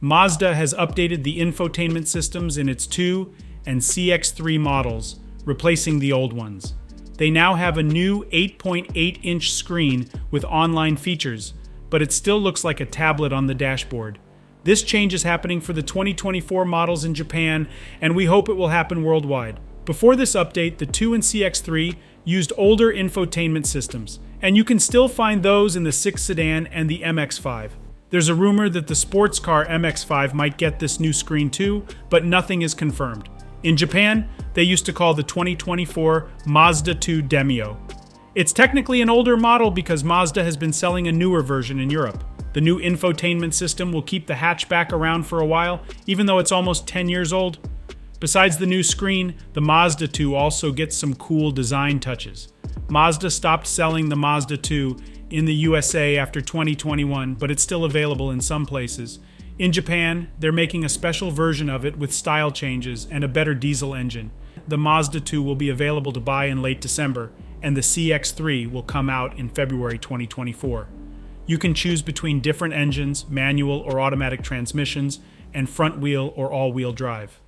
Mazda has updated the infotainment systems in its 2 and CX-3 models, replacing the old ones. They now have a new 8.8-inch screen with online features, but it still looks like a tablet on the dashboard. This change is happening for the 2024 models in Japan, and we hope it will happen worldwide. Before this update, the 2 and CX-3 used older infotainment systems, and you can still find those in the 6 sedan and the MX-5. There's a rumor that the sports car MX-5 might get this new screen too, but nothing is confirmed. In Japan, they used to call the 2024 Mazda2 Demio. It's technically an older model because Mazda has been selling a newer version in Europe. The new infotainment system will keep the hatchback around for a while, even though it's almost 10 years old. Besides the new screen, the Mazda2 also gets some cool design touches. Mazda stopped selling the Mazda2 in the USA after 2021, but it's still available in some places. In Japan, they're making a special version of it with style changes and a better diesel engine. The Mazda2 will be available to buy in late December, and the CX-3 will come out in February 2024. You can choose between different engines, manual or automatic transmissions, and front-wheel or all-wheel drive.